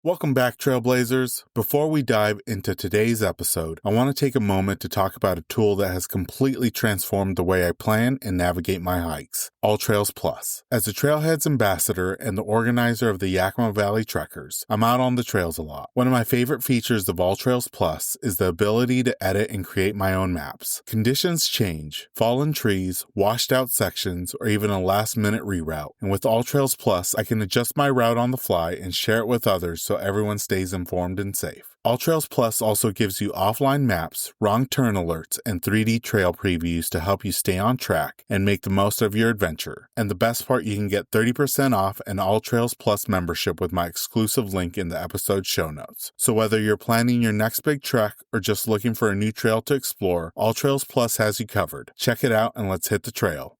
Welcome back, Trailblazers. Before we dive into today's episode, I want to take a moment to talk about a tool that has completely transformed the way I plan and navigate my hikes, AllTrails Plus. As a Trailheads ambassador and the organizer of the Yakima Valley Trekkers, I'm out on the trails a lot. One of my favorite features of AllTrails Plus is the ability to edit and create my own maps. Conditions change, fallen trees, washed out sections, or even a last-minute reroute. And with AllTrails Plus, I can adjust my route on the fly and share it with others so everyone stays informed and safe. AllTrails Plus also gives you offline maps, wrong turn alerts, and 3D trail previews to help you stay on track and make the most of your adventure. And the best part, you can get 30% off an AllTrails Plus membership with my exclusive link in the episode show notes. So whether you're planning your next big trek or just looking for a new trail to explore, AllTrails Plus has you covered. Check it out and let's hit the trail.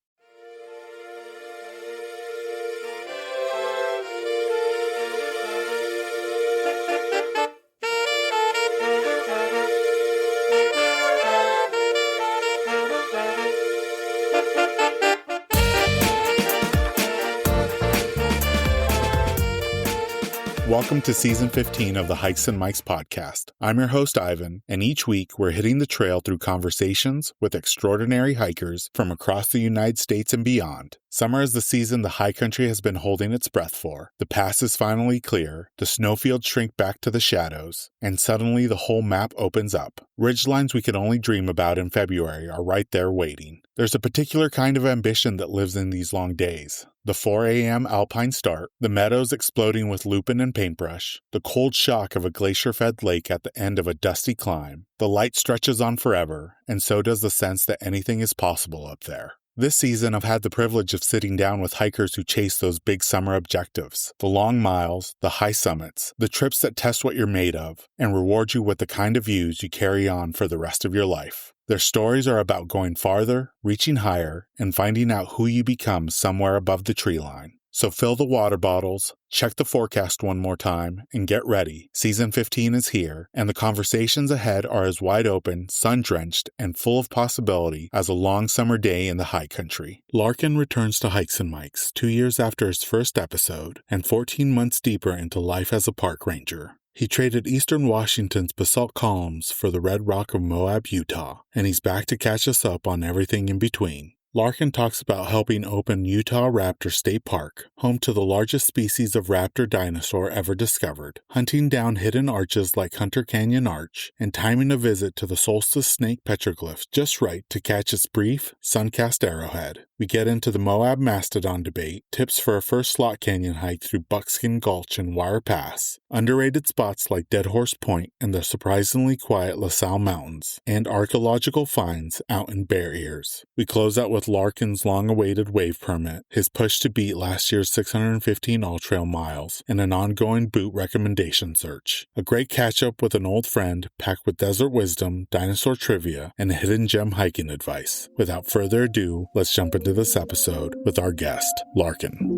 Welcome to Season 15 of the Hikes and Mikes podcast. I'm your host, Ivan, and each week we're hitting the trail through conversations with extraordinary hikers from across the United States and beyond. Summer is the season the high country has been holding its breath for. The pass is finally clear, the snowfields shrink back to the shadows, and suddenly the whole map opens up. Ridgelines we could only dream about in February are right there waiting. There's a particular kind of ambition that lives in these long days. The 4 a.m. alpine start, the meadows exploding with lupin and paintbrush, the cold shock of a glacier-fed lake at the end of a dusty climb. The light stretches on forever, and so does the sense that anything is possible up there. This season, I've had the privilege of sitting down with hikers who chase those big summer objectives, the long miles, the high summits, the trips that test what you're made of, and reward you with the kind of views you carry on for the rest of your life. Their stories are about going farther, reaching higher, and finding out who you become somewhere above the tree line. So fill the water bottles, check the forecast one more time, and get ready. Season 15 is here, and the conversations ahead are as wide open, sun-drenched, and full of possibility as a long summer day in the high country. Larkin returns to Hikes and Mikes 2 years after his first episode, and 14 months deeper into life as a park ranger. He traded Eastern Washington's basalt columns for the red rock of Moab, Utah, and he's back to catch us up on everything in between. Larkin talks about helping open Utahraptor State Park, home to the largest species of raptor dinosaur ever discovered, hunting down hidden arches like Hunter Canyon Arch, and timing a visit to the Solstice Snake petroglyph just right to catch its brief, sun-cast arrowhead. We get into the Moab Mastodon debate, tips for a first slot canyon hike through Buckskin, Gulch, and Wire Pass, underrated spots like Dead Horse Point and the surprisingly quiet Sal Mountains, and archaeological finds out in Bear Ears. We close out with Larkin's long-awaited wave permit, his push to beat last year's 615 AllTrail miles, and an ongoing boot recommendation search. A great catch-up with an old friend, packed with desert wisdom, dinosaur trivia, and hidden gem hiking advice. Without further ado, let's jump into this episode with our guest, Larkin.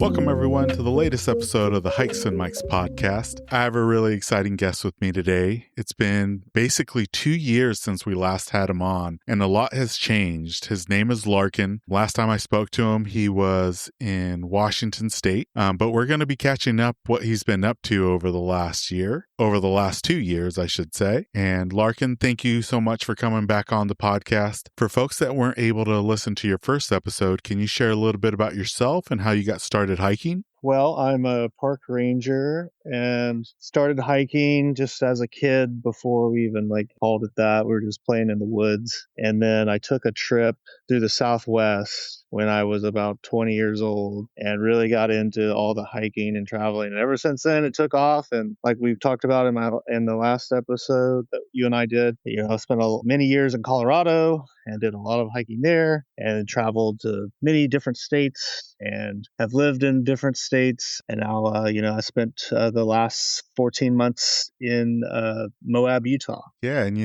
Welcome, everyone, to the latest episode of the Hikes and Mikes podcast. I have a really exciting guest with me today. It's been basically 2 years since we last had him on, and a lot has changed. His name is Larkin. Last time I spoke to him, he was in Washington State, but we're going to be catching up what he's been up to over the last 2 years, I should say. And Larkin, thank you so much for coming back on the podcast. For folks that weren't able to listen to your first episode, can you share a little bit about yourself and how you got started hiking? Well, I'm a park ranger and started hiking just as a kid before we even called it that. We were just playing in the woods. And then I took a trip through the Southwest when I was about 20 years old and really got into all the hiking and traveling. And ever since then, it took off. And like we've talked about in the last episode that you and I did, I spent many years in Colorado and did a lot of hiking there and traveled to many different states and have lived in different states. And now, I spent the last 14 months in Moab, Utah. Yeah. And,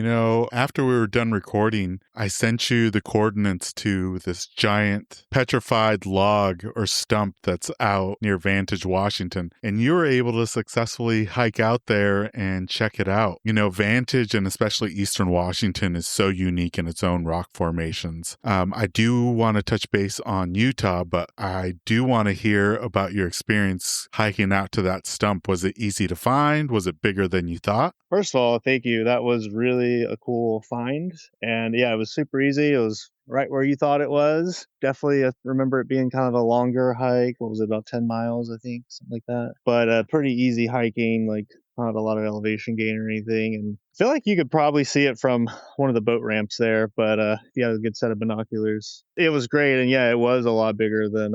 after we were done recording, I sent you the coordinates to this giant petrified log or stump that's out near Vantage, Washington, and you were able to successfully hike out there and check it out. Vantage, and especially Eastern Washington, is so unique in its own rock formations. I do want to touch base on Utah, but I do want to hear about your experience hiking out to that stump. Was it easy to find? Was it bigger than you thought? First of all, thank you. That was really a cool find. And yeah, it was super easy. It was right where you thought it was. Definitely remember it being kind of a longer hike. What was it, about 10 miles, I think, something like that. But pretty easy hiking, like not a lot of elevation gain or anything. And I feel like you could probably see it from one of the boat ramps there, but yeah, a good set of binoculars. It was great, and yeah, it was a lot bigger than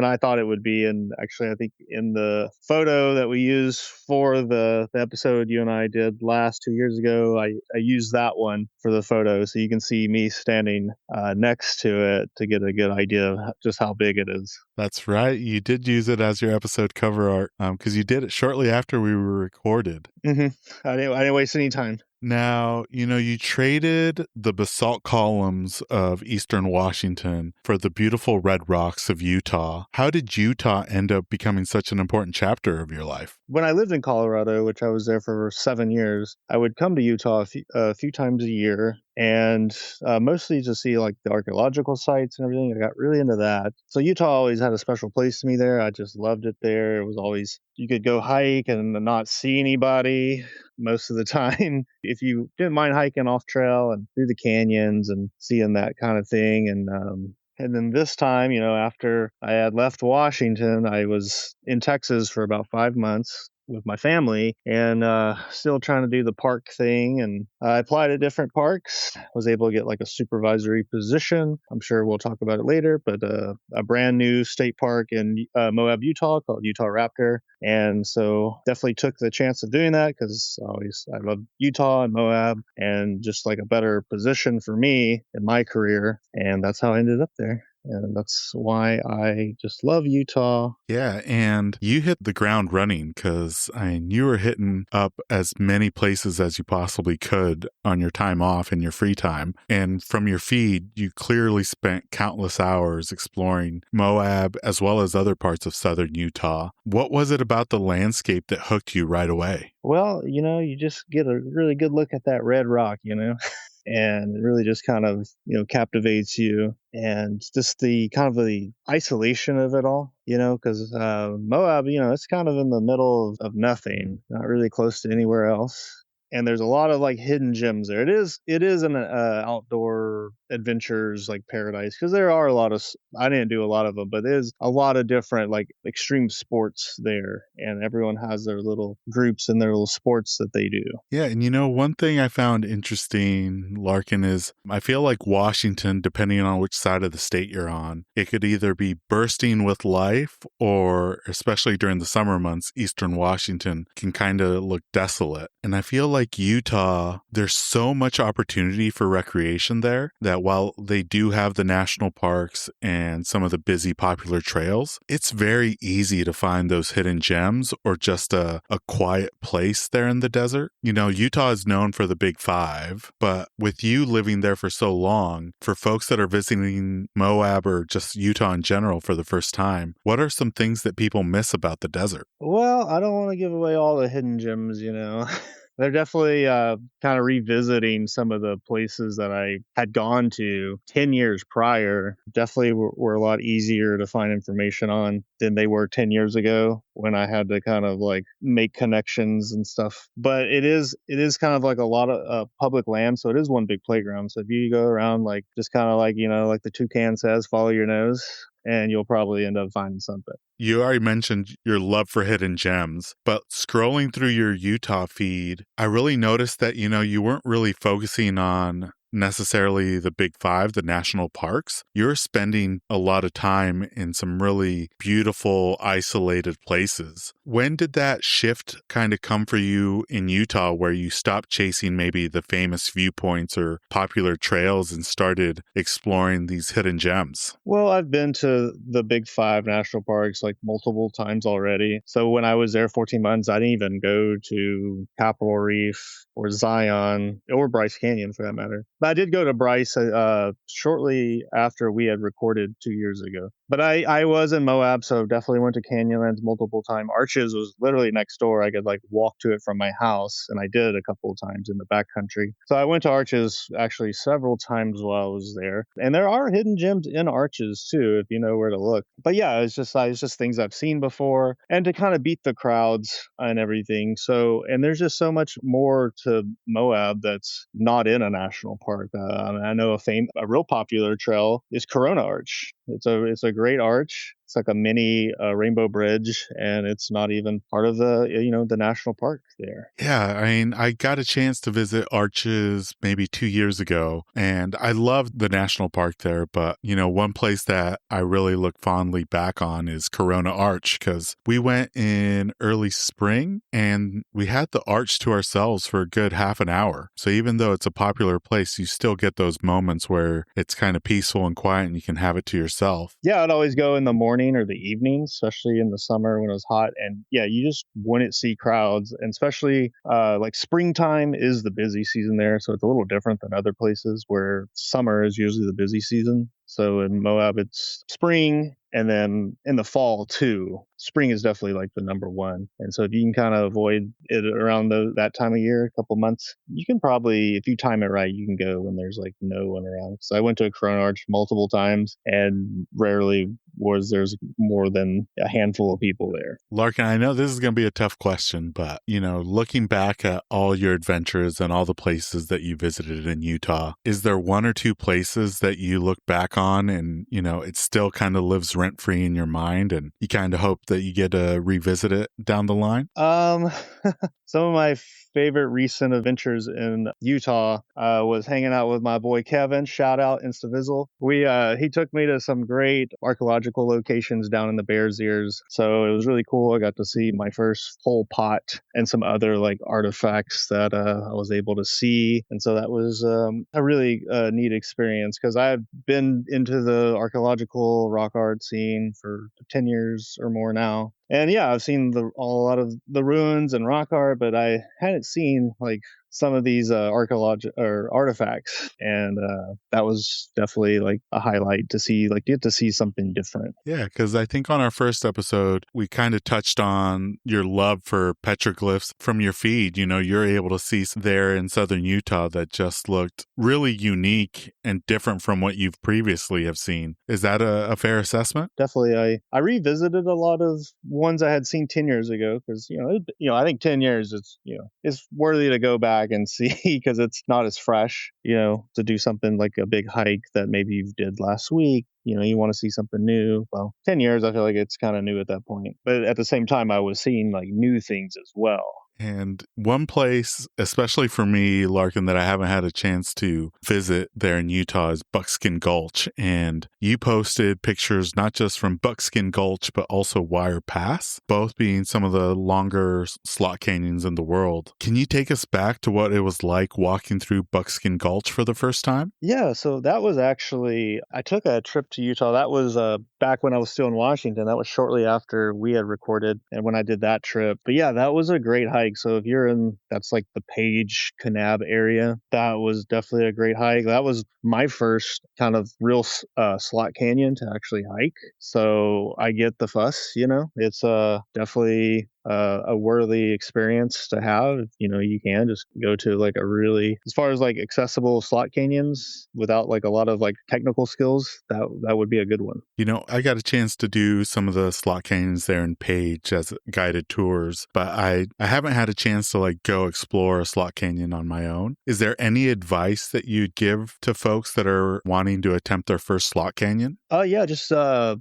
I thought it would be. And actually, I think in the photo that we used for the episode you and I did last 2 years ago, I used that one for the photo, so you can see me standing next to it to get a good idea of just how big it is. That's right. You did use it as your episode cover art because you did it shortly after we were recorded. Mm-hmm. I didn't waste any time. Now, you traded the basalt columns of Eastern Washington for the beautiful red rocks of Utah. How did Utah end up becoming such an important chapter of your life? When I lived in Colorado, which I was there for 7 years, I would come to Utah a few times a year, and mostly to see like the archaeological sites and everything. I got really into that. So Utah always had a special place to me there. I just loved it there. It was always, you could go hike and not see anybody most of the time if you didn't mind hiking off trail and through the canyons and seeing that kind of thing. And then this time, after I had left Washington, I was in Texas for about 5 months with my family and still trying to do the park thing. And I applied at different parks, was able to get like a supervisory position. I'm sure we'll talk about it later, but a brand new state park in Moab, Utah called Utahraptor. And so definitely took the chance of doing that because I love Utah and Moab and just like a better position for me in my career. And that's how I ended up there. And that's why I just love Utah. Yeah, and you hit the ground running because you were hitting up as many places as you possibly could on your time off and your free time. And from your feed, you clearly spent countless hours exploring Moab as well as other parts of southern Utah. What was it about the landscape that hooked you right away? Well, you just get a really good look at that red rock, and it really just kind of, captivates you. And just the kind of the isolation of it all, because Moab, it's kind of in the middle of nothing, not really close to anywhere else. And there's a lot of like hidden gems there. It is an outdoor adventures like paradise because there are a lot of, I didn't do a lot of them, but there's a lot of different like extreme sports there, and everyone has their little groups and their little sports that they do. Yeah, and one thing I found interesting, Larkin, is I feel like Washington, depending on which side of the state you're on, it could either be bursting with life or, especially during the summer months, Eastern Washington can kind of look desolate. And I feel like Utah, there's so much opportunity for recreation there that while they do have the national parks and some of the busy popular trails, it's very easy to find those hidden gems or just a quiet place there in the desert. Utah is known for the Big Five, but with you living there for so long, for folks that are visiting Moab or just Utah in general for the first time, what are some things that people miss about the desert? Well, I don't want to give away all the hidden gems, They're definitely kind of revisiting some of the places that I had gone to 10 years prior. Definitely were a lot easier to find information on than they were 10 years ago when I had to kind of like make connections and stuff. But it is kind of like a lot of public land. So it is one big playground. So if you go around like just kind of like, like the toucan says, follow your nose, and you'll probably end up finding something. You already mentioned your love for hidden gems, but scrolling through your Utah feed, I really noticed that, you weren't really focusing on necessarily the Big Five, the national parks. You're spending a lot of time in some really beautiful, isolated places. When did that shift kind of come for you in Utah where you stopped chasing maybe the famous viewpoints or popular trails and started exploring these hidden gems? Well, I've been to the Big Five national parks like multiple times already. So when I was there 14 months, I didn't even go to Capitol Reef or Zion or Bryce Canyon for that matter. But I did go to Bryce shortly after we had recorded 2 years ago. But I was in Moab, so definitely went to Canyonlands multiple times. Arches was literally next door. I could like walk to it from my house, and I did a couple of times in the backcountry. So I went to Arches actually several times while I was there. And there are hidden gems in Arches too, if you know where to look. But yeah, it's just things I've seen before, and to kind of beat the crowds and everything. So, and there's just so much more to Moab that's not in a national park. I know a real popular trail is Corona Arch. It's a great arch. It's like a mini rainbow bridge, and it's not even part of the national park there. Yeah, I mean, I got a chance to visit Arches maybe 2 years ago, and I loved the national park there. But, one place that I really look fondly back on is Corona Arch, because we went in early spring and we had the arch to ourselves for a good half an hour. So even though it's a popular place, you still get those moments where it's kind of peaceful and quiet and you can have it to yourself. Yeah, I'd always go in the morning or the evening, especially in the summer when it was hot. And yeah, you just wouldn't see crowds, and especially like springtime is the busy season there. So it's a little different than other places where summer is usually the busy season. So in Moab, it's spring, and then in the fall too. Spring is definitely like the number one. And so if you can kind of avoid it around that time of year, a couple months, you can probably, if you time it right, you can go when there's like no one around. So I went to a Corona Arch multiple times, and rarely there's more than a handful of people there. Larkin, I know this is going to be a tough question, but, looking back at all your adventures and all the places that you visited in Utah, is there one or two places that you look back on and, it still kind of lives rent-free in your mind and you kind of hope that you get to revisit it down the line? Some of my favorite recent adventures in Utah was hanging out with my boy Kevin. Shout out Instavizzle. He took me to some great archaeological locations down in the Bears Ears. So it was really cool. I got to see my first whole pot and some other like artifacts that I was able to see. And so that was a really neat experience, because I've been into the archaeological rock art scene for 10 years or more now. And yeah, I've seen a lot of the ruins and rock art, but I hadn't seen like some of these artifacts, and that was definitely like a highlight to see, like get to see something different. Yeah, because I think on our first episode, we kind of touched on your love for petroglyphs from your feed. You're able to see there in southern Utah that just looked really unique and different from what you've previously have seen. Is that a fair assessment? Definitely. I revisited a lot of ones I had seen 10 years ago, because, I think 10 years, it's worthy to go back and see, because it's not as fresh, to do something like a big hike that maybe you did last week. You want to see something new. Well, 10 years, I feel like it's kind of new at that point. But at the same time, I was seeing like new things as well. And one place, especially for me, Larkin, that I haven't had a chance to visit there in Utah is Buckskin Gulch. And you posted pictures not just from Buckskin Gulch, but also Wire Pass, both being some of the longer slot canyons in the world. Can you take us back to what it was like walking through Buckskin Gulch for the first time? Yeah, so that was actually, I took a trip to Utah. That was back when I was still in Washington. That was shortly after we had recorded and when I did that trip. But yeah, that was a great hike. So if you're that's like the Page Kanab area, that was definitely a great hike. That was my first kind of real slot canyon to actually hike. So I get the fuss, it's definitely a worthy experience to have. You can just go to like a really, as far as like accessible slot canyons without like a lot of like technical skills, that would be a good one. I got a chance to do some of the slot canyons there in Page as guided tours, but I haven't had a chance to like go explore a slot canyon on my own. Is there any advice that you'd give to folks that are wanting to attempt their first slot canyon? Yeah, just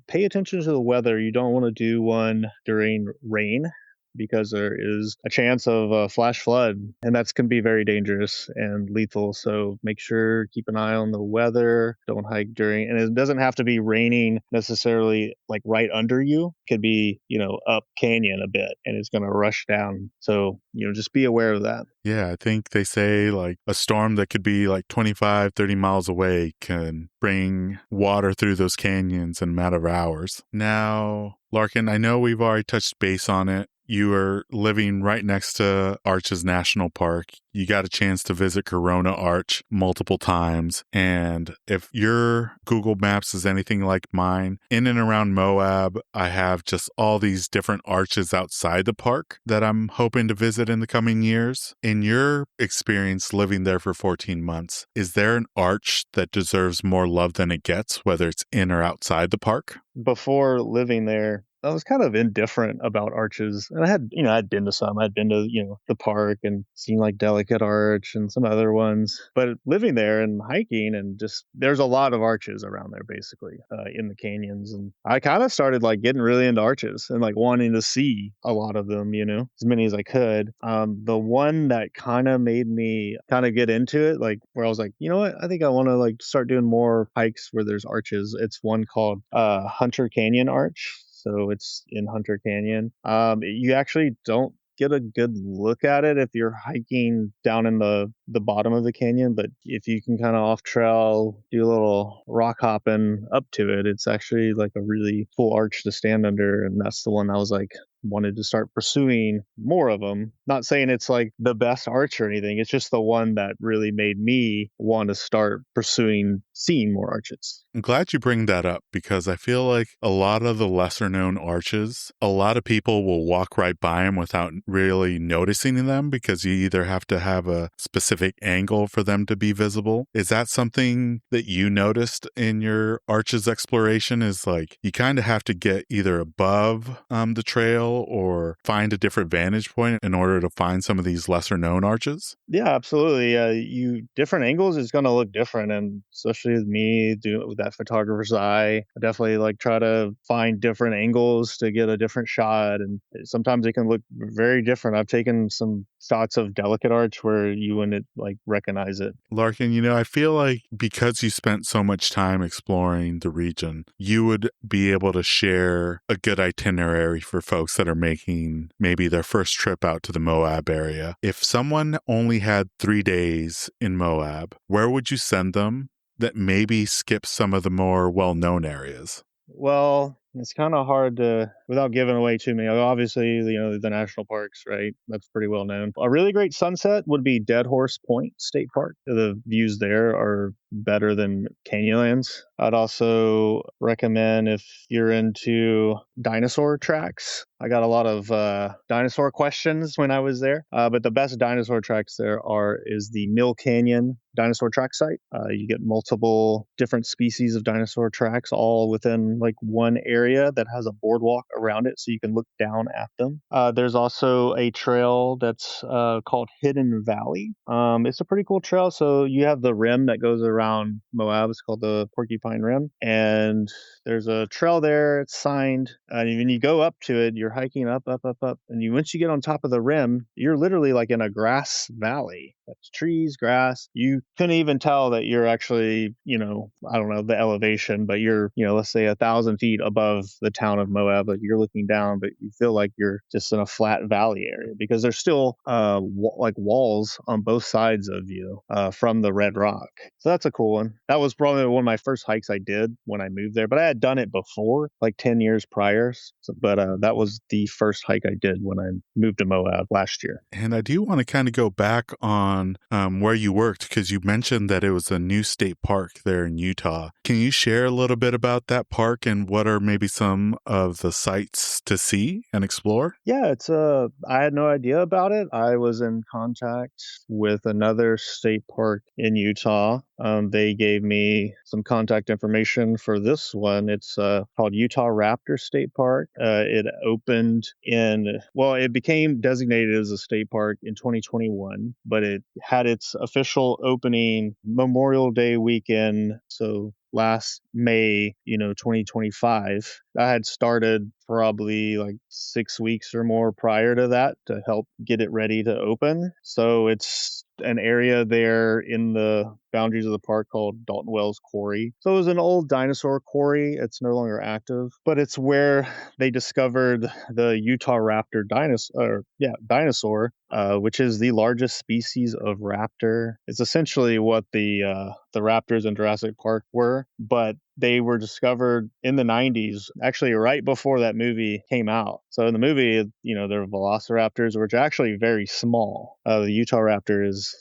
pay attention to the weather. You don't want to do one during rain, because there is a chance of a flash flood, and that's can be very dangerous and lethal. So make sure, keep an eye on the weather. Don't hike during, and it doesn't have to be raining necessarily like right under you. It could be, up canyon a bit, and it's going to rush down. So, just be aware of that. Yeah, I think they say like a storm that could be like 25, 30 miles away can bring water through those canyons in a matter of hours. Now, Larkin, I know we've already touched base on it. you are living right next to Arches National Park. You got a chance to visit Corona Arch multiple times. And if your Google Maps is anything like mine, in and around Moab, I have just all these different arches outside the park that I'm hoping to visit in the coming years. In your experience living there for 14 months, is there an arch that deserves more love than it gets, whether it's in or outside the park? Before living there, I was kind of indifferent about arches. And I'd been to some. I'd been to, the park and seen like Delicate Arch and some other ones. But living there and hiking and just, there's a lot of arches around there basically in the canyons. And I kind of started like getting really into arches and like wanting to see a lot of them, as many as I could. The one that kind of made me kind of get into it, like where I was like, you know what, I think I want to like start doing more hikes where there's arches. It's one called Hunter Canyon Arch. So it's in Hunter Canyon. You actually don't get a good look at it if you're hiking down in the bottom of the canyon, but if you can kind of off trail do a little rock hopping up to it, it's actually like a really cool arch to stand under. And that's the one I was like wanted to start pursuing more of them. Not saying it's like the best arch or anything, it's just the one that really made me want to start pursuing seeing more arches. I'm glad you bring that up because I feel like a lot of the lesser known arches, a lot of people will walk right by them without really noticing them because you either have to have a specific angle for them to be visible. Is that something that you noticed in your arches exploration? Is like you kind of have to get either above the trail or find a different vantage point in order to find some of these lesser known arches? Yeah, absolutely. Different angles is going to look different. And especially with me doing it with that photographer's eye, I definitely like try to find different angles to get a different shot. And sometimes it can look very different. I've taken some shots of Delicate Arch where you wouldn't like recognize it. Larkin, I feel like because you spent so much time exploring the region, you would be able to share a good itinerary for folks that are making maybe their first trip out to the Moab area. If someone only had 3 days in Moab, where would you send them that maybe skips some of the more well-known areas? Well, it's kind of hard to, without giving away too many. Obviously, the national parks, right? That's pretty well known. A really great sunset would be Dead Horse Point State Park. The views there are better than Canyonlands. I'd also recommend if you're into dinosaur tracks. I got a lot of dinosaur questions when I was there, but the best dinosaur tracks there is the Mill Canyon dinosaur track site. You get multiple different species of dinosaur tracks all within like one area that has a boardwalk around it so you can look down at them. There's also a trail that's called Hidden Valley. It's a pretty cool trail. So you have the rim that goes around Moab. It's called the Porcupine Rim. And there's a trail there. It's signed. And when you go up to it, you're hiking up. And once you get on top of the rim, you're literally like in a grass valley. That's trees, grass. You couldn't even tell that you're actually, I don't know the elevation, but you're, let's say 1,000 feet above the town of Moab. Like you're looking down, but you feel like you're just in a flat valley area because there's still like walls on both sides of you from the red rock. So that's a cool one. That was probably one of my first hikes I did when I moved there, but I had done it before, like 10 years prior. But that was the first hike I did when I moved to Moab last year. And I do want to kind of go back on where you worked because you mentioned that it was a new state park there in Utah. Can you share a little bit about that park and what are maybe some of the sites to see and explore? Yeah, I had no idea about it. I was in contact with another state park in Utah. They gave me some contact information for this one. It's called Utahraptor State Park. It it became designated as a state park in 2021, but it had its official opening Memorial Day weekend. So last May, 2025. I had started probably like 6 weeks or more prior to that to help get it ready to open. So it's an area there in the boundaries of the park called Dalton Wells Quarry. So it was an old dinosaur quarry. It's no longer active, but it's where they discovered the Utahraptor dinosaur, which is the largest species of raptor. It's essentially what the raptors in Jurassic Park were, but they were discovered in the 90s, actually right before that movie came out. So in the movie, they're velociraptors, which are actually very small. The Utahraptor is,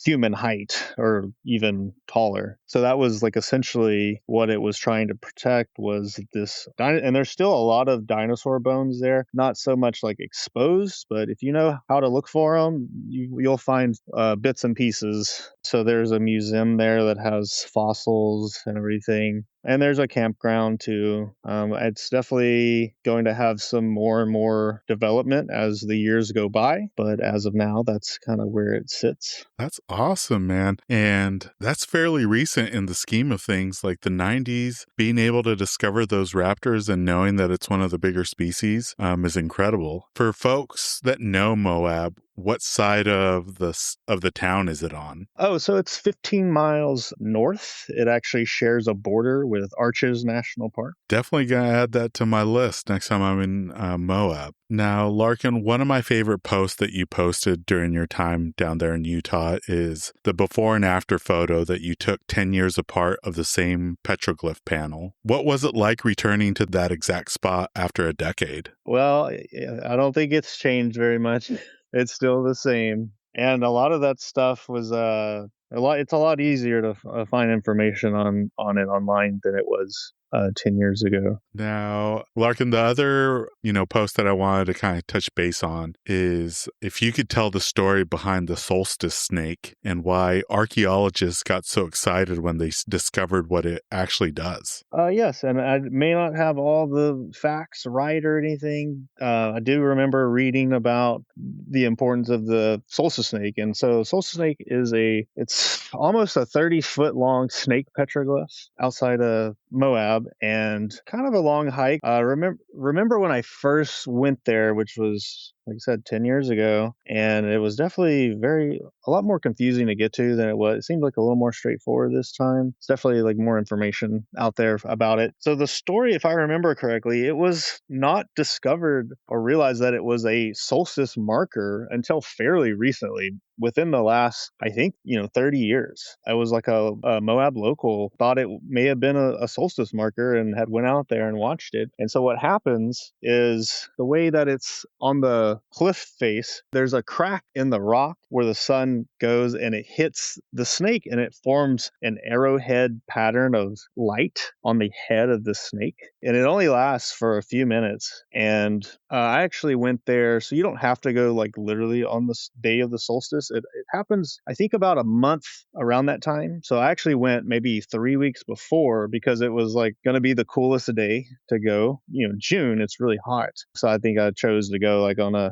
human height or even taller. So that was like essentially what it was trying to protect was this. And there's still a lot of dinosaur bones there, not so much like exposed, but if you know how to look for them, you'll find bits and pieces. So there's a museum there that has fossils and everything. And there's a campground too. It's definitely going to have some more and more development as the years go by. But as of now, that's kind of where it sits. That's awesome, man. And that's fairly recent in the scheme of things, like the 90s. Being able to discover those raptors and knowing that it's one of the bigger species is incredible. For folks that know Moab, what side of the town is it on? Oh, so it's 15 miles north. It actually shares a border with Arches National Park. Definitely going to add that to my list next time I'm in Moab. Now, Larkin, one of my favorite posts that you posted during your time down there in Utah is the before and after photo that you took 10 years apart of the same petroglyph panel. What was it like returning to that exact spot after a decade? Well, I don't think it's changed very much. It's still the same. And a lot of that stuff was it's a lot easier to find information on it online than it was 10 years ago. Now, Larkin, the other, post that I wanted to kind of touch base on is if you could tell the story behind the Solstice Snake and why archaeologists got so excited when they discovered what it actually does. Yes, and I may not have all the facts right or anything. I do remember reading about the importance of the Solstice Snake. And so Solstice Snake it's almost a 30-foot long snake petroglyph outside of Moab and kind of a long hike. Remember when I first went there, which was, like I said, 10 years ago, and it was definitely a lot more confusing to get to than it was. It seemed like a little more straightforward this time. It's definitely like more information out there about it. So the story, if I remember correctly, it was not discovered or realized that it was a solstice marker until fairly recently. Within the last, I think, 30 years. I was like a Moab local, thought it may have been a solstice marker and had went out there and watched it. And so what happens is the way that it's on the cliff face, there's a crack in the rock where the sun goes and it hits the snake and it forms an arrowhead pattern of light on the head of the snake. And it only lasts for a few minutes. And I actually went there, so you don't have to go like literally on the day of the solstice. It happens, I think, about a month around that time. So I actually went maybe 3 weeks before because it was like going to be the coolest day to go. June, it's really hot. So I think I chose to go like on a,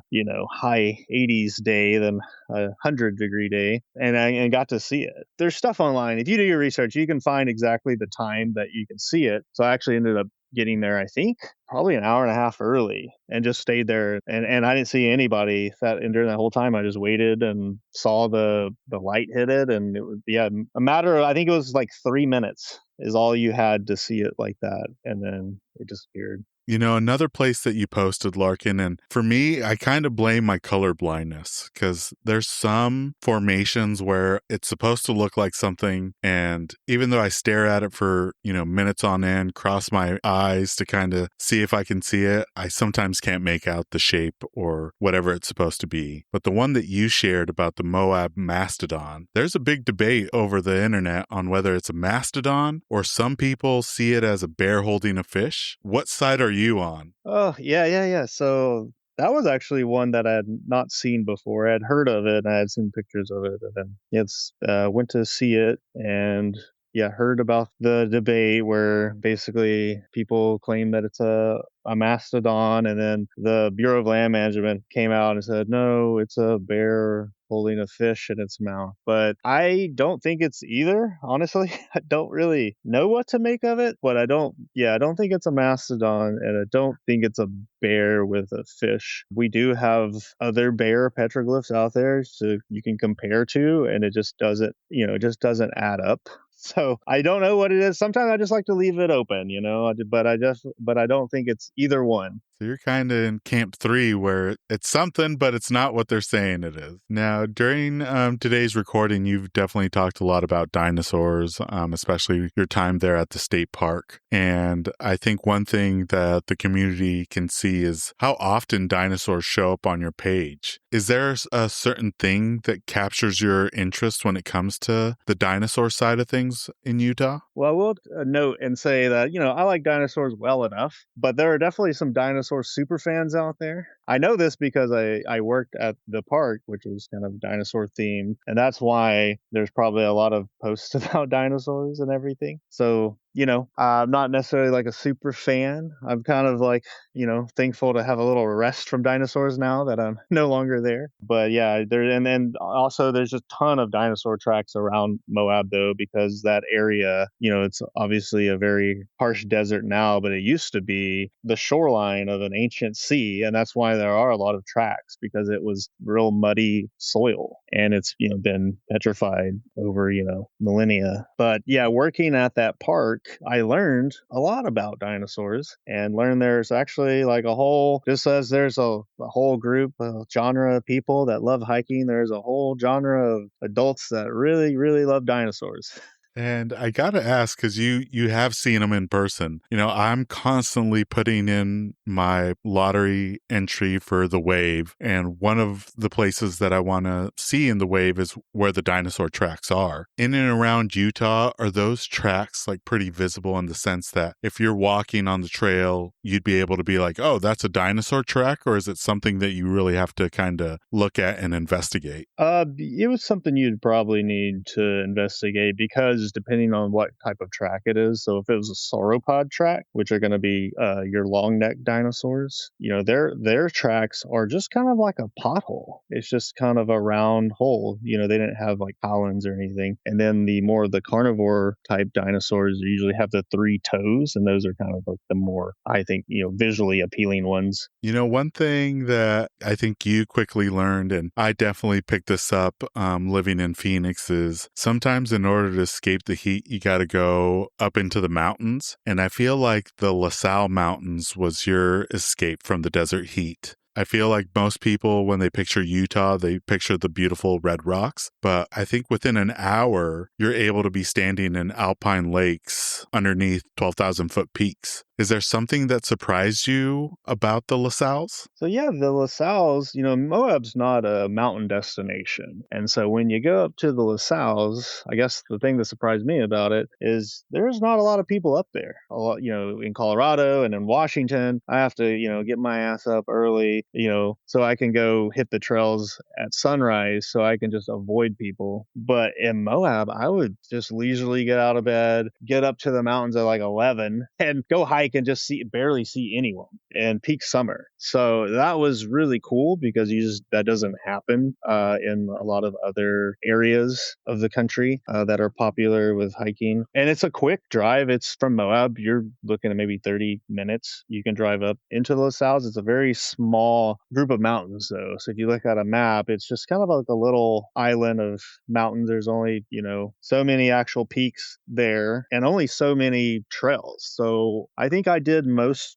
high 80s day than a 100-degree day. And I got to see it. There's stuff online. If you do your research, you can find exactly the time that you can see it. So I actually ended up getting there, I think, probably an hour and a half early and just stayed there. And I didn't see anybody and during that whole time. I just waited and saw the light hit it. And it was, a matter of, I think it was like 3 minutes is all you had to see it like that. And then it disappeared. Another place that you posted, Larkin, and for me, I kind of blame my color blindness because there's some formations where it's supposed to look like something. And even though I stare at it for, minutes on end, cross my eyes to kind of see if I can see it, I sometimes can't make out the shape or whatever it's supposed to be. But the one that you shared about the Moab Mastodon, there's a big debate over the internet on whether it's a mastodon or some people see it as a bear holding a fish. What side are you on? Oh, yeah. So that was actually one that I had not seen before. I had heard of it and I had seen pictures of it. And then went to see it and heard about the debate where basically people claim that it's a mastodon, and then the Bureau of Land Management came out and said, no, it's a bear holding a fish in its mouth. But I don't think it's either, honestly. I don't really know what to make of it, but I don't think it's a mastodon, and I don't think it's a bear with a fish. We do have other bear petroglyphs out there so you can compare to, and it just doesn't add up So I don't know what it is. Sometimes I just like to leave it open, but I don't think it's either one. So you're kind of in camp 3 where it's something, but it's not what they're saying it is. Now, during today's recording, you've definitely talked a lot about dinosaurs, especially your time there at the state park. And I think one thing that the community can see is how often dinosaurs show up on your page. Is there a certain thing that captures your interest when it comes to the dinosaur side of things in Utah? Well, I will note and say that, I like dinosaurs well enough, but there are definitely some dinosaur super fans out there. I know this because I worked at the park, which was kind of dinosaur themed. And that's why there's probably a lot of posts about dinosaurs and everything. So, I'm not necessarily like a super fan. I'm kind of like, thankful to have a little rest from dinosaurs now that I'm no longer there. But yeah, and then also there's a ton of dinosaur tracks around Moab though, because that area, it's obviously a very harsh desert now, but it used to be the shoreline of an ancient sea. And that's why there are a lot of tracks, because it was real muddy soil and it's, been petrified over, millennia. But yeah, working at that park, I learned a lot about dinosaurs and learned there's actually like just as there's a whole group, a genre of people that love hiking, there's a whole genre of adults that really, really love dinosaurs. And I gotta ask, because you have seen them in person. I'm constantly putting in my lottery entry for the wave, and one of the places that I want to see in the wave is where the dinosaur tracks are. In and around Utah, are those tracks like pretty visible in the sense that if you're walking on the trail, you'd be able to be like, oh, that's a dinosaur track, or is it something that you really have to kind of look at and investigate? It was something you'd probably need to investigate because depending on what type of track it is. So if it was a sauropod track, which are going to be your long neck dinosaurs, their tracks are just kind of like a pothole. It's just kind of a round hole. They didn't have like columns or anything. And then the carnivore type dinosaurs usually have the 3 toes, and those are kind of like the more, I think, visually appealing ones. One thing that I think you quickly learned, and I definitely picked this up living in Phoenix, is sometimes in order to escape the heat, you got to go up into the mountains. And I feel like the Sal Mountains was your escape from the desert heat. I feel like most people, when they picture Utah, they picture the beautiful red rocks. But I think within an hour, you're able to be standing in alpine lakes underneath 12,000-foot peaks. Is there something that surprised you about the LaSalle's? So yeah, the LaSalle's, Moab's not a mountain destination. And so when you go up to the LaSalle's, I guess the thing that surprised me about it is there's not a lot of people up there. A lot, in Colorado and in Washington, I have to, get my ass up early, so I can go hit the trails at sunrise so I can just avoid people. But in Moab, I would just leisurely get out of bed, get up to the mountains at like 11 and go hike and just barely see anyone in peak summer. So that was really cool because that doesn't happen in a lot of other areas of the country that are popular with hiking. And it's a quick drive. It's from Moab. You're looking at maybe 30 minutes. You can drive up into the LaSalle's. It's a very small group of mountains though. So if you look at a map, it's just kind of like a little island of mountains. There's only, so many actual peaks there and only so many trails. So I think I did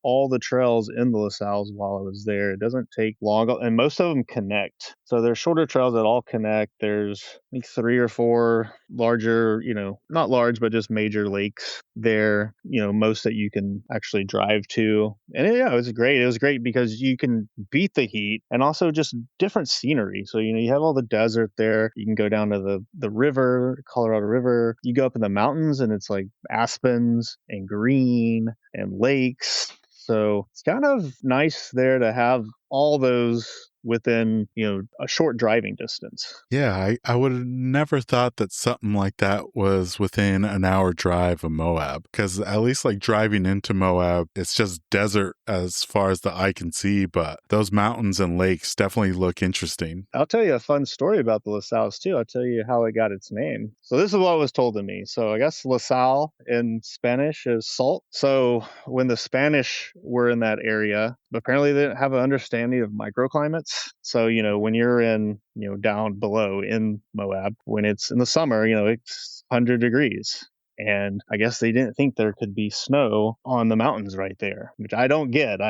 all the trails in the LaSalle's while I was there. It doesn't take long, and most of them connect. So there's shorter trails that all connect. There's I think 3 or 4 larger, not large, but just major lakes there, most that you can actually drive to. And it was great. It was great because you can beat the heat and also just different scenery. So, you have all the desert there. You can go down to the river, Colorado River. You go up in the mountains and it's like aspens and green and lakes. So it's kind of nice there to have all those within, a short driving distance. Yeah, I would have never thought that something like that was within an hour drive of Moab, because at least like driving into Moab, it's just desert as far as the eye can see, but those mountains and lakes definitely look interesting. I'll tell you a fun story about the LaSalle's too. I'll tell you how it got its name. So this is what was told to me. So I guess LaSalle in Spanish is salt. So when the Spanish were in that area, apparently they didn't have an understanding of microclimates. So, when you're in, down below in Moab, when it's in the summer, it's 100 degrees. And I guess they didn't think there could be snow on the mountains right there, which I don't get.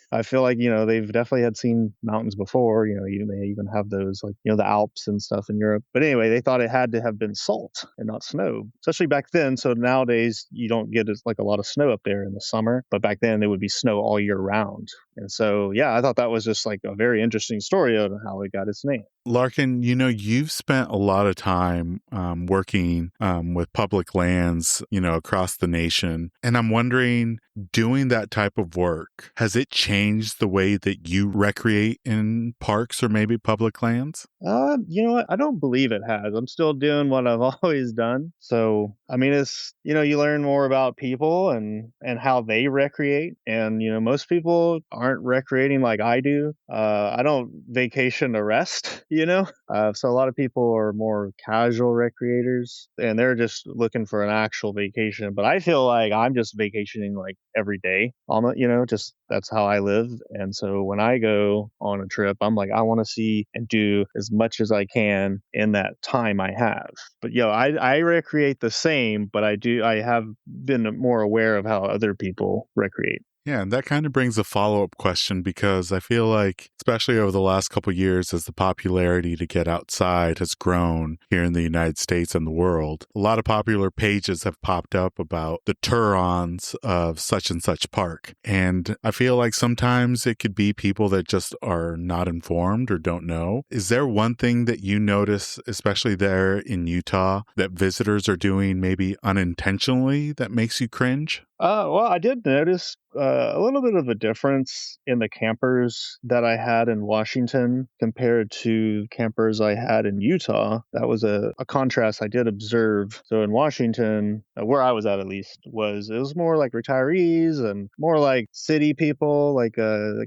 I feel like, they've definitely had seen mountains before, they even have those like, the Alps and stuff in Europe. But anyway, they thought it had to have been salt and not snow, especially back then. So nowadays you don't get like a lot of snow up there in the summer, but back then there would be snow all year round. And so, yeah, I thought that was just like a very interesting story of how it got its name. Larkin, you've spent a lot of time working with public lands, across the nation. And I'm wondering, doing that type of work, has it changed the way that you recreate in parks or maybe public lands? You know what? I don't believe it has. I'm still doing what I've always done. So, I mean, it's, you learn more about people and how they recreate. And, most people aren't recreating like I do. I don't vacation to rest, So a lot of people are more casual recreators and they're just looking for an actual vacation. But I feel like I'm just vacationing like every day, almost, just that's how I live. And so when I go on a trip, I'm like, I want to see and do as much as I can in that time I have. But I recreate the same, but I have been more aware of how other people recreate. Yeah, and that kind of brings a follow-up question because I feel like, especially over the last couple of years, as the popularity to get outside has grown here in the United States and the world, a lot of popular pages have popped up about the Turons of such and such park. And I feel like sometimes it could be people that just are not informed or don't know. Is there one thing that you notice, especially there in Utah, that visitors are doing maybe unintentionally that makes you cringe? Well, I did notice a little bit of a difference in the campers that I had in Washington compared to campers I had in Utah. That was a contrast I did observe. So in Washington, where I was at least, it was more like retirees and more like city people, like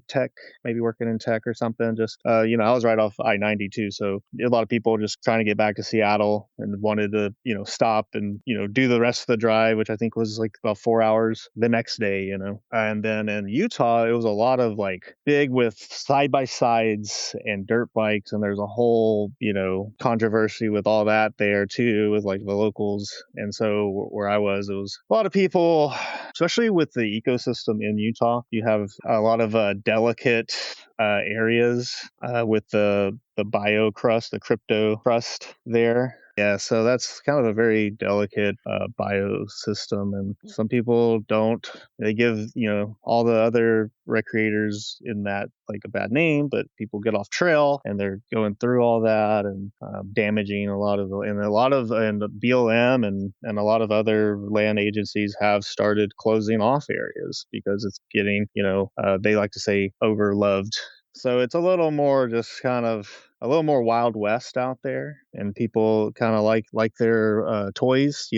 tech, maybe working in tech or something. Just I was right off I-92, so a lot of people just trying to get back to Seattle and wanted to stop and do the rest of the drive, which I think was like about 4 hours the next day, And then in Utah, it was a lot of like big with side by sides and dirt bikes. And there's a whole, controversy with all that there too, with like the locals. And so where I was, it was a lot of people, especially with the ecosystem in Utah. You have a lot of delicate areas with the bio crust, the crypto crust there. Yeah, so that's kind of a very delicate biosystem, and some people don't. They give all the other recreators in that like a bad name, but people get off trail and they're going through all that and damaging a lot of and BLM and a lot of other land agencies have started closing off areas because it's getting they like to say overloved. So it's a little more just kind of a little more Wild West out there, and people kind of like their toys,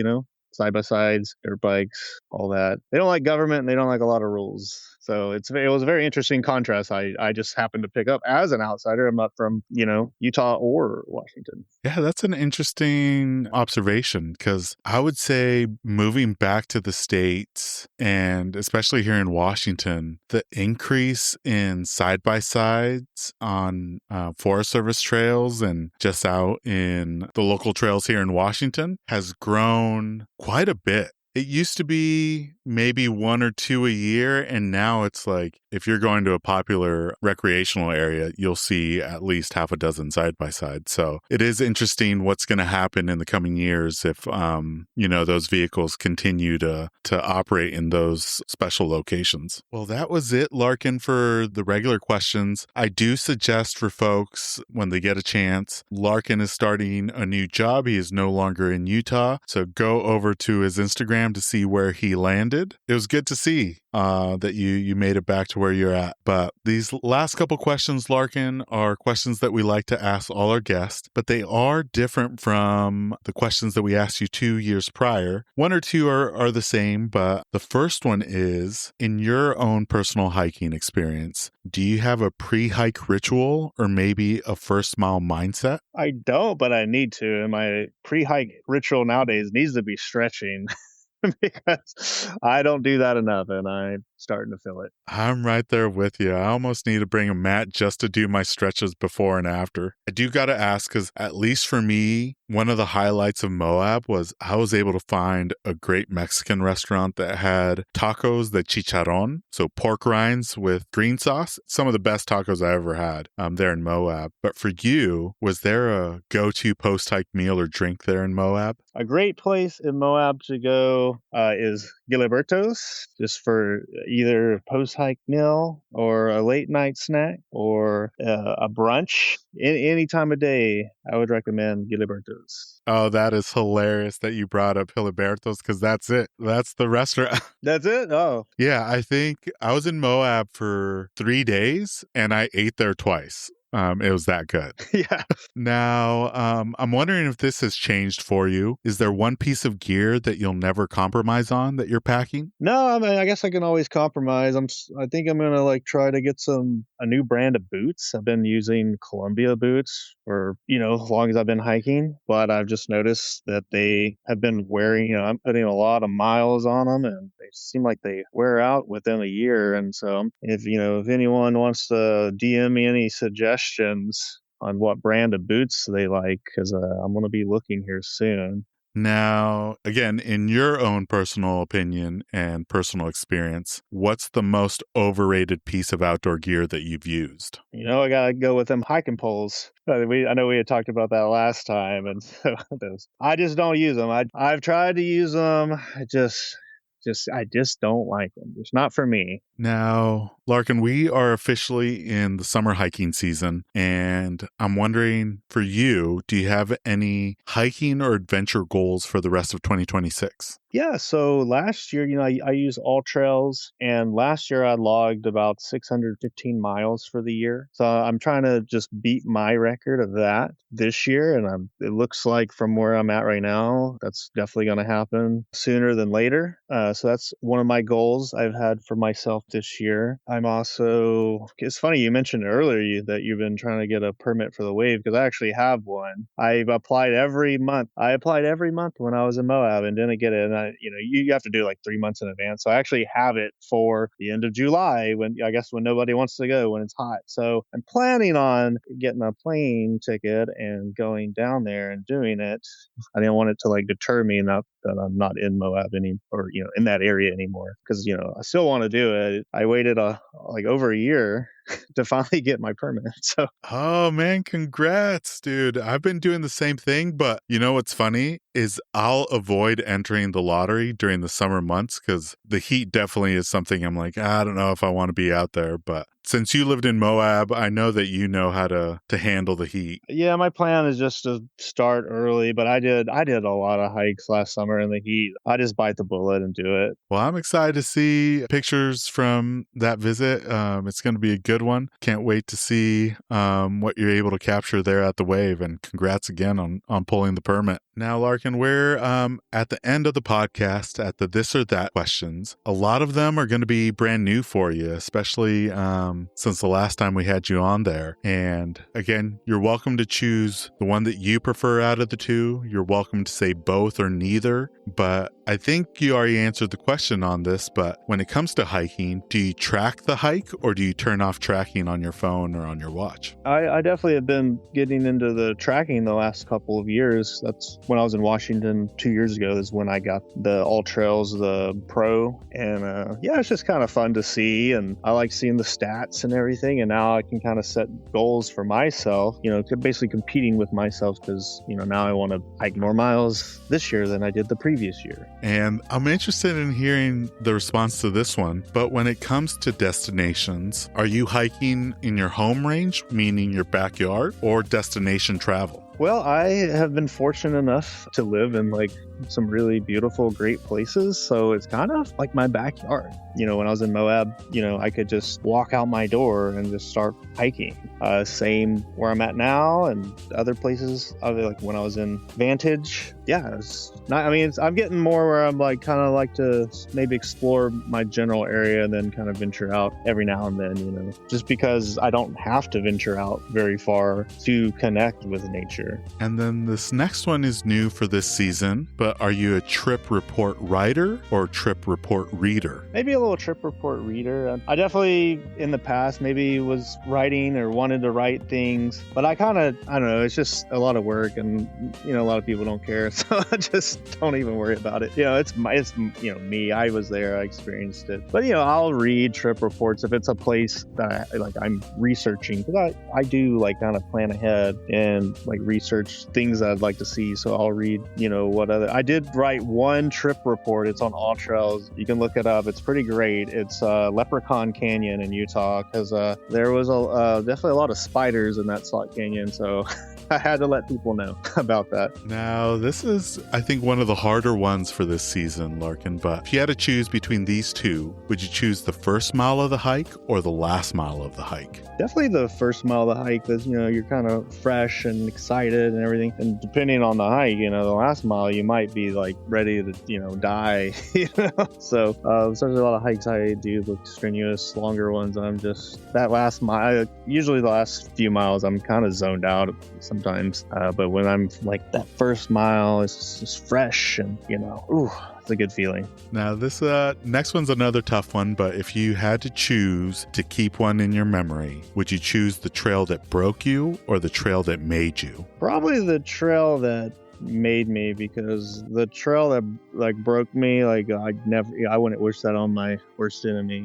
side by sides, dirt bikes, all that. They don't like government and they don't like a lot of rules. So it was a very interesting contrast. I just happened to pick up as an outsider. I'm not from, Utah or Washington. Yeah, that's an interesting observation because I would say moving back to the States and especially here in Washington, the increase in side-by-sides on Forest Service trails and just out in the local trails here in Washington has grown quite a bit. It used to be maybe one or two a year, and now it's like if you're going to a popular recreational area, you'll see at least half a dozen side-by-sides. So it is interesting what's going to happen in the coming years if, those vehicles continue to operate in those special locations. Well, that was it, Larkin, for the regular questions. I do suggest for folks when they get a chance, Larkin is starting a new job. He is no longer in Utah. So go over to his Instagram to see where he landed. It was good to see that you made it back to where you're at. But these last couple questions, Larkin, are questions that we like to ask all our guests, but they are different from the questions that we asked you 2 years prior. One or two are the same, but the first one is, in your own personal hiking experience, do you have a pre-hike ritual or maybe a first mile mindset? I don't, but I need to. And my pre-hike ritual nowadays needs to be stretching. Because I don't do that enough, and I starting to feel it. I'm right there with you. I almost need to bring a mat just to do my stretches before and after. I do got to ask, because at least for me, one of the highlights of Moab was I was able to find a great Mexican restaurant that had tacos de chicharron, so pork rinds with green sauce. Some of the best tacos I ever had there in Moab. But for you, was there a go-to post-hike meal or drink there in Moab? A great place in Moab to go is Giliberto's, just for either post-hike meal or a late night snack or a brunch. Any time of day, I would recommend Giliberto's. Oh, that is hilarious that you brought up Giliberto's, because that's it. That's the restaurant. That's it? Oh. Yeah, I think I was in Moab for 3 days and I ate there twice. It was that good. Yeah. Now, I'm wondering if this has changed for you. Is there one piece of gear that you'll never compromise on that you're packing? No, I mean, I guess I can always compromise. I think I'm gonna try to get a new brand of boots. I've been using Columbia boots for as long as I've been hiking, but I've just noticed that they have been wearing. I'm putting a lot of miles on them, and they seem like they wear out within a year. And so, if anyone wants to DM me any suggestions on what brand of boots they like, because I'm going to be looking here soon. Now, again, in your own personal opinion and personal experience, what's the most overrated piece of outdoor gear that you've used? I got to go with them hiking poles. I know we had talked about that last time, and so I just don't use them. I've tried to use them. I just don't like them. It's not for me. Now, Larkin, we are officially in the summer hiking season, and I'm wondering, for you, do you have any hiking or adventure goals for the rest of 2026? Yeah, so last year, I used AllTrails, and last year I logged about 615 miles for the year. So I'm trying to just beat my record of that this year, and it looks like from where I'm at right now, that's definitely going to happen sooner than later. So that's one of my goals I've had for myself this year. It's funny you mentioned earlier that you've been trying to get a permit for the wave, because I actually have one. I've applied every month. I applied every month when I was in Moab and didn't get it. And you have to do 3 months in advance. So I actually have it for the end of July, when nobody wants to go, when it's hot. So I'm planning on getting a plane ticket and going down there and doing it. I didn't want it to deter me enough that I'm not in Moab or in that area anymore, because I still want to do it. I waited over a year to finally get my permit. So, oh man, congrats, dude. I've been doing the same thing, but what's funny is I'll avoid entering the lottery during the summer months, because the heat definitely is something I'm like, I don't know if I want to be out there. But since you lived in Moab, I know that you know how to handle the heat. Yeah, my plan is just to start early, but I did a lot of hikes last summer in the heat. I just bite the bullet and do it. Well, I'm excited to see pictures from that visit. It's going to be a good one. Can't wait to see what you're able to capture there at the wave, and congrats again on pulling the permit. Now, Larkin, we're at the end of the podcast, at the this or that questions. A lot of them are going to be brand new for you, especially since the last time we had you on there. And again, you're welcome to choose the one that you prefer out of the two. You're welcome to say both or neither. But I think you already answered the question on this, but when it comes to hiking, do you track the hike, or do you turn off tracking on your phone or on your watch? I definitely have been getting into the tracking the last couple of years. That's when I was in Washington 2 years ago, is when I got the AllTrails, the Pro. And it's just kind of fun to see. And I like seeing the stats and everything. And now I can kind of set goals for myself, basically competing with myself, because, now I want to hike more miles this year than I did the previous year. And I'm interested in hearing the response to this one. But when it comes to destinations, are you hiking in your home range, meaning your backyard, or destination travel? Well, I have been fortunate enough to live in some really beautiful, great places. So it's kind of like my backyard. When I was in Moab, I could just walk out my door and just start hiking. Same where I'm at now, and other places, when I was in Vantage. Yeah, I'm getting more where I'm kind of like to maybe explore my general area and then kind of venture out every now and then, just because I don't have to venture out very far to connect with nature. And then this next one is new for this season, but are you a trip report writer or trip report reader? Maybe a little trip report reader. I definitely in the past maybe was writing or wanted to write things, but I don't know, it's just a lot of work, and a lot of people don't care, so I just don't even worry about it. It's me. I was there, I experienced it. But I'll read trip reports if it's a place that I'm researching, because I do kind of plan ahead and research things that I'd like to see. So I'll read what other. I did write one trip report. It's on AllTrails. You can look it up. It's pretty great. It's Leprechaun Canyon in Utah, because there was definitely a lot of spiders in that slot canyon, so I had to let people know about that. Now, this is, I think, one of the harder ones for this season, Larkin, but if you had to choose between these two, would you choose the first mile of the hike or the last mile of the hike? Definitely the first mile of the hike, because, you're kind of fresh and excited and everything. And depending on the hike, the last mile, you might be ready to, die, So there's a lot of hikes I do look strenuous, longer ones. I'm just, that last mile, usually the last few miles, I'm kind of zoned out sometimes. But when I'm that first mile, it's just fresh and, it's a good feeling. Now, this next one's another tough one, but if you had to choose to keep one in your memory, would you choose the trail that broke you or the trail that made you? Probably the trail that made me, because the trail that broke me, I wouldn't wish that on my worst enemy,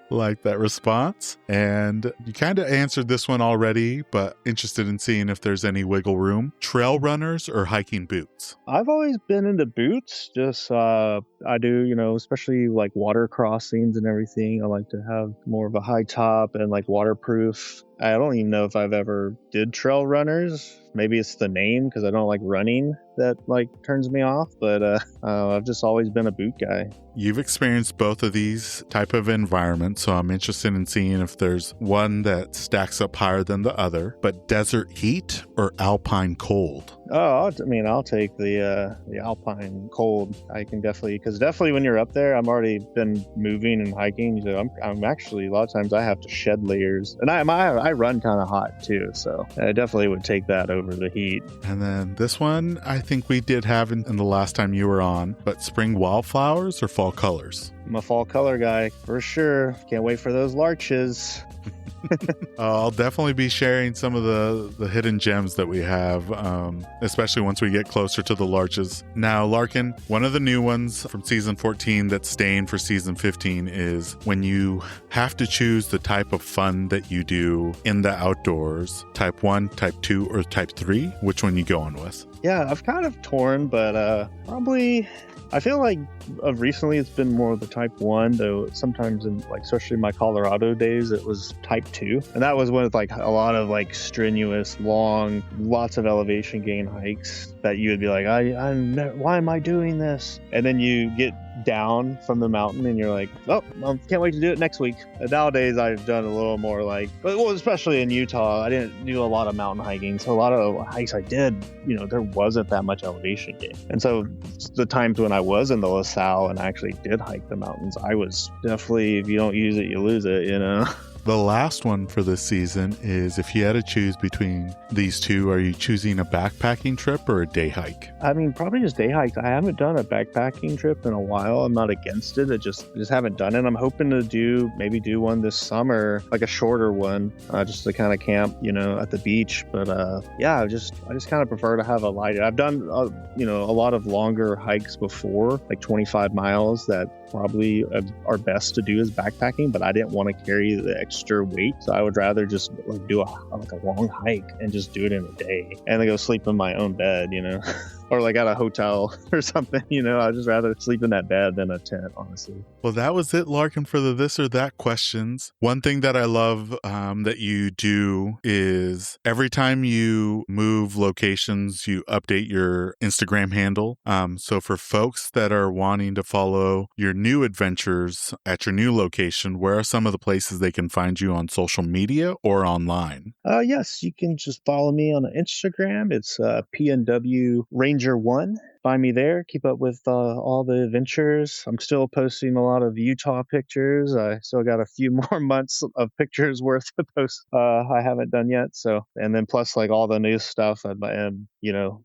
Like that response. And you kind of answered this one already, but interested in seeing if there's any wiggle room. Trail runners or hiking boots? I've always been into boots. Just I do, especially water crossings and everything. I like to have more of a high top and waterproof. I don't even know if I've ever did trail runners. Maybe it's the name, because I don't like running that turns me off, but I've just always been a boot guy. You've experienced both of these type of environments, so I'm interested in seeing if there's one that stacks up higher than the other. But desert heat or alpine cold? Oh, I'll take the alpine cold. I can because when you're up there, I've already been moving and hiking, so I'm actually, a lot of times I have to shed layers, and I run kind of hot too, so I definitely would take that over the heat. And then this one, I think we did have in the last time you were on, but spring wildflowers or fall colors? I'm a fall color guy for sure. Can't wait for those larches. I'll definitely be sharing some of the hidden gems that we have, especially once we get closer to the larches. Now, Larkin, one of the new ones from season 14 that's staying for season 15 is when you have to choose the type of fun that you do in the outdoors, type 1, type 2, or type 3, which one you going with? Yeah, I've kind of torn, but probably... I feel like recently it's been more of the type 1, though sometimes in especially my Colorado days, it was type 2. And that was with a lot of strenuous, long, lots of elevation gain hikes that you would be like, why am I doing this? And then you get down from the mountain and you're like, oh, I can't wait to do it next week. And nowadays I've done a little more especially in Utah, I didn't do a lot of mountain hiking. So a lot of hikes I did, there wasn't that much elevation gain. And so the times when I was in the LaSalle and actually did hike the mountains, I was definitely, if you don't use it, you lose it, The last one for this season is if you had to choose between these two, are you choosing a backpacking trip or a day hike? Probably just day hikes. I haven't done a backpacking trip in a while. I'm not against it. I just haven't done it. I'm hoping to do one this summer, a shorter one, just to kind of camp, at the beach. But I just kind of prefer to have a lighter. I've done, a lot of longer hikes before, 25 miles that probably are best to do as backpacking, but I didn't want to carry the extra weight, so I would rather just do a long hike and just do it in a day and then go sleep in my own bed, or at a hotel or something, I'd just rather sleep in that bed than a tent, honestly. Well, that was it, Larkin, for the this or that questions. One thing that I love that you do is every time you move locations, you update your Instagram handle. So for folks that are wanting to follow your new adventures at your new location, where are some of the places they can find you on social media or online? Yes, you can just follow me on Instagram. It's PNW Ranger 1. find me there. Keep up with all the adventures. I'm still posting a lot of Utah pictures. I still got a few more months of pictures worth to post. I haven't done yet. So, and then plus like all the new stuff and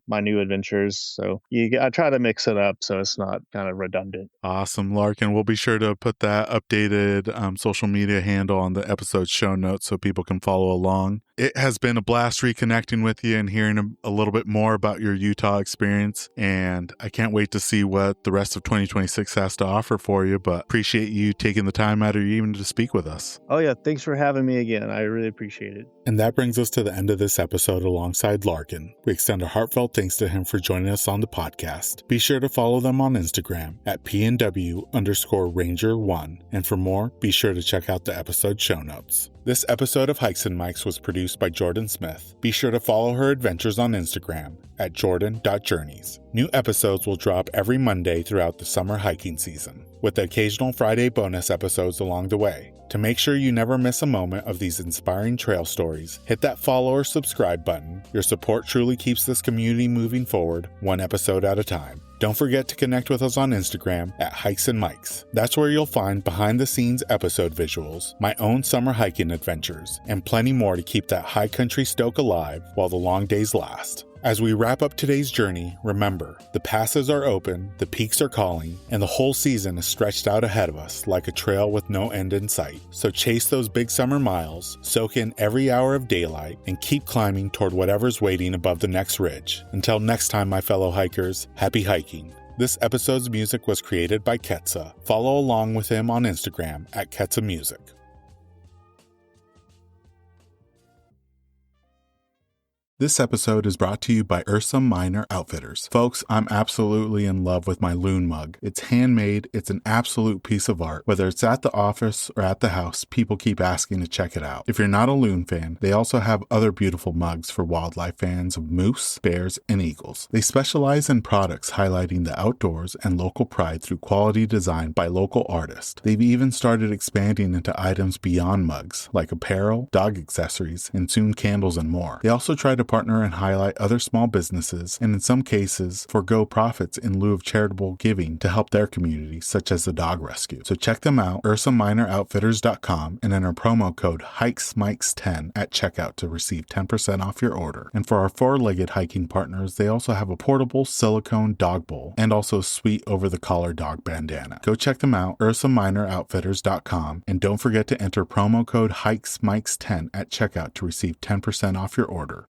my new adventures. So I try to mix it up so it's not kind of redundant. Awesome, Larkin. We'll be sure to put that updated social media handle on the episode show notes so people can follow along. It has been a blast reconnecting with you and hearing a little bit more about your Utah experience. And I can't wait to see what the rest of 2026 has to offer for you, but appreciate you taking the time out of your evening to speak with us. Oh yeah, thanks for having me again. I really appreciate it. And that brings us to the end of this episode alongside Larkin. We extend a heartfelt thanks to him for joining us on the podcast. Be sure to follow them on Instagram at PNW_Ranger1. And for more, be sure to check out the episode show notes. This episode of Hikes and Mics was produced by Jordan Smith. Be sure to follow her adventures on Instagram at jordan.journeys. New episodes will drop every Monday throughout the summer hiking season, with the occasional Friday bonus episodes along the way. To make sure you never miss a moment of these inspiring trail stories, hit that follow or subscribe button. Your support truly keeps this community moving forward, one episode at a time. Don't forget to connect with us on Instagram at Hikes and Mics. That's where you'll find behind-the-scenes episode visuals, my own summer hiking adventures, and plenty more to keep that high country stoke alive while the long days last. As we wrap up today's journey, remember, the passes are open, the peaks are calling, and the whole season is stretched out ahead of us like a trail with no end in sight. So chase those big summer miles, soak in every hour of daylight, and keep climbing toward whatever's waiting above the next ridge. Until next time, my fellow hikers, happy hiking. This episode's music was created by Ketsa. Follow along with him on Instagram at Ketsa Music. This episode is brought to you by Ursa Minor Outfitters. Folks, I'm absolutely in love with my loon mug. It's handmade, it's an absolute piece of art. Whether it's at the office or at the house, people keep asking to check it out. If you're not a loon fan, they also have other beautiful mugs for wildlife fans of moose, bears, and eagles. They specialize in products highlighting the outdoors and local pride through quality design by local artists. They've even started expanding into items beyond mugs, like apparel, dog accessories, and soon candles and more. They also try to partner and highlight other small businesses, and in some cases, forego profits in lieu of charitable giving to help their community, such as the dog rescue. So check them out, ursaminooroutfitters.com, and enter promo code HikesMikes10 at checkout to receive 10% off your order. And for our four-legged hiking partners, they also have a portable silicone dog bowl and also a sweet over-the-collar dog bandana. Go check them out, ursaminooroutfitters.com, and don't forget to enter promo code HikesMikes10 at checkout to receive 10% off your order.